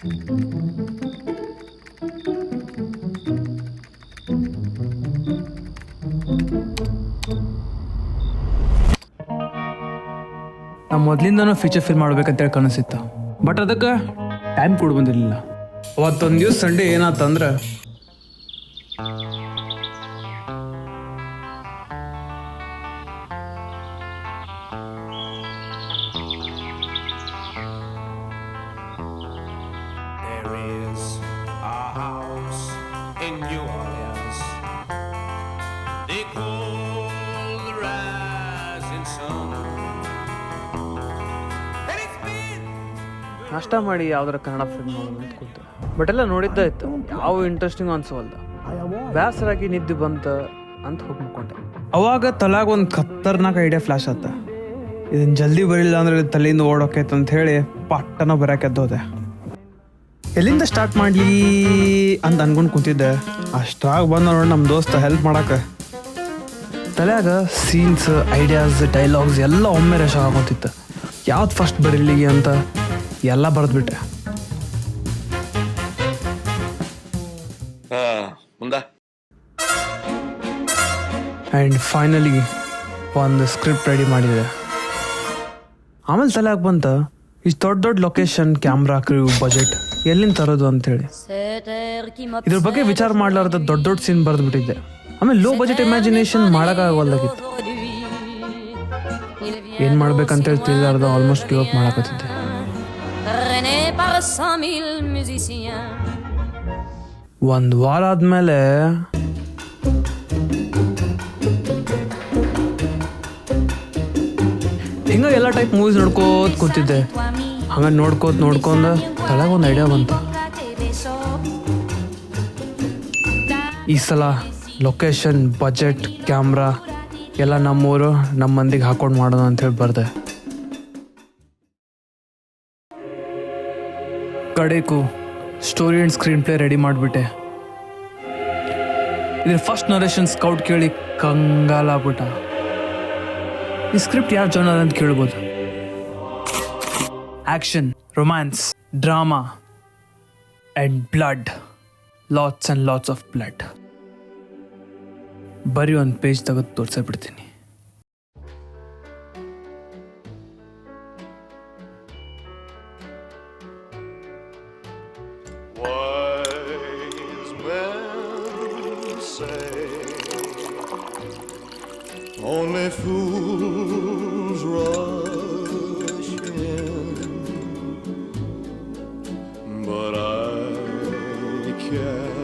ನಾ ಮೊದಲಿಂದನೂ feature film ಮಾಡ್ಬೇಕಂತೇಳಿ ಕನಸಿತ್ತು, but ಅದಕ್ಕೆ ಟೈಮ್ ಕೂಡ ಬಂದಿರಲಿಲ್ಲ. ಅವತ್ತೊಂದು ದಿವ್ಸ ಸಂಡೇ ಏನಾತಂದ್ರೆ ನಾಷ್ಟ ಮಾಡಿ ಯಾವ್ದಾರ ಕನ್ನಡ ಫಿಲ್ಮ್ ನೋಡೋಣ ಅಂತ ಕೂತು, ಬಟ್ ಎಲ್ಲ ನೋಡಿದ್ದ ಇತ್ತು, ಯಾವ ಇಂಟ್ರೆಸ್ಟಿಂಗ್ ಅನ್ಸವಲ್ದ. ಬೇಸರಾಗಿ ನಿದ್ದೆ ಬಂತ ಅಂತ ಹೋಗಿ ಮುಕ್ಕೊಂಡೆ. ಅವಾಗ ತಲಾಗ ಒಂದು ಖತರ್ನಾಕ್ ಐಡಿಯಾ ಫ್ಲಾಶ್ ಆತ. ಇದನ್ನ ಜಲ್ದಿ ಬರಿಲ್ಲ ಅಂದ್ರೆ ತಲೆಯಿಂದ ಓಡೋಕೈತೆ ಅಂತ ಹೇಳಿ ಪಟ್ಟನ ಬರೋಕೆ ಎದ್ದೋದೆ. ಎಲ್ಲಿಂದ ಸ್ಟಾರ್ಟ್ ಮಾಡಲಿ ಅಂತ ಅನ್ಕೊಂಡು ಕುಂತಿದ್ದೆ. ಅಷ್ಟ್ರಾಗ ಬಂದ ನೋಡಿ ನಮ್ಮ ದೋಸ್ತ ಹೆಲ್ಪ್ ಮಾಡಕ್ಕೆ. ತಲೆಯಾಗ ಸೀನ್ಸ್, ಐಡಿಯಾಸ್, ಡೈಲಾಗ್ಸ್ ಎಲ್ಲ ಒಮ್ಮೆ ರೆಶ್ ಆಗೋತಿತ್ತು. ಯಾವ್ದು ಫಸ್ಟ್ ಬರೀಲಿ ಅಂತ ಎಲ್ಲ ಬರೆದ್ಬಿಟ್ಟೆ. ಆ್ಯಂಡ್ ಫೈನಲಿ ಒಂದು ಸ್ಕ್ರಿಪ್ಟ್ ರೆಡಿ ಮಾಡಿದೆ. ಆಮೇಲೆ ತಲೆಯಾಗ ಬಂತ, ಇಷ್ಟು ದೊಡ್ಡ ದೊಡ್ಡ ಲೊಕೇಶನ್, ಕ್ಯಾಮ್ರಾ, ಕ್ರೂ, ಬಜೆಟ್ ಎಲ್ಲಿಂದ ತರೋದು ಅಂತೇಳಿ. ಇದ್ರ ಬಗ್ಗೆ ವಿಚಾರ ಮಾಡ್ಲಾರ್ದ ದೊಡ್ಡ ದೊಡ್ಡ ಸೀನ್ ಬರೆದ್ಬಿಟ್ಟಿದ್ದೆ. ಆಮೇಲೆ ಲೋ ಬಜೆಟ್ ಇಮ್ಯಾಜಿನೇಷನ್ ಮಾಡೋಕ್ಕಾಗವಲ್ದಾಗಿತ್ತು. ಏನು ಮಾಡ್ಬೇಕಂತೇಳಿ ತಿಳಿಲಾರ್ದ ಆಲ್ಮೋಸ್ಟ್ ಗಿವ್ ಅಪ್ ಮಾಡಕತ್ತಿದ್ದೆ. ಒಂದು ವಾರ ಆದ್ಮೇಲೆ ಹಿಂಗ ಎಲ್ಲ ಟೈಪ್ ಮೂವೀಸ್ ನೋಡ್ಕೋತ ಕೂತಿದ್ದೆ. ಹಂಗ ನೋಡ್ಕೊಂಡ ತಳಗ ಒಂದು ಐಡಿಯಾ ಬಂತು. ಈ ಸಲ ಲೊಕೇಶನ್, ಬಜೆಟ್, ಕ್ಯಾಮ್ರಾ ಎಲ್ಲ ನಮ್ಮೂರು, ನಮ್ಮ ಮಂದಿಗೆ ಹಾಕೊಂಡು ಮಾಡೋಣ ಅಂಥೇಳಿ ಬರ್ದೆ. ಕಡೆಗೂ story and screen play ready ಮಾಡಿಬಿಟ್ಟೆ. ಇದ್ರ ಫಸ್ಟ್ ನರೇಷನ್ ಸ್ಕೌಟ್ ಕೇಳಿ ಕಂಗಾಲಾಗ್ಬಿಟ್ಟ. ಈ ಸ್ಕ್ರಿಪ್ಟ್ ಯಾವ ಜಾನರ್ ಅಂತ ಕೇಳ್ಬೋದು. Action, romance, drama and blood, lots and lots of blood. ಬರೀ ಒಂದು ಪೇಜ್ ತೆಗೆದು ತೋರಿಸೇ ಬಿಡ್ತೀನಿ. Only fools rush in, but I can't.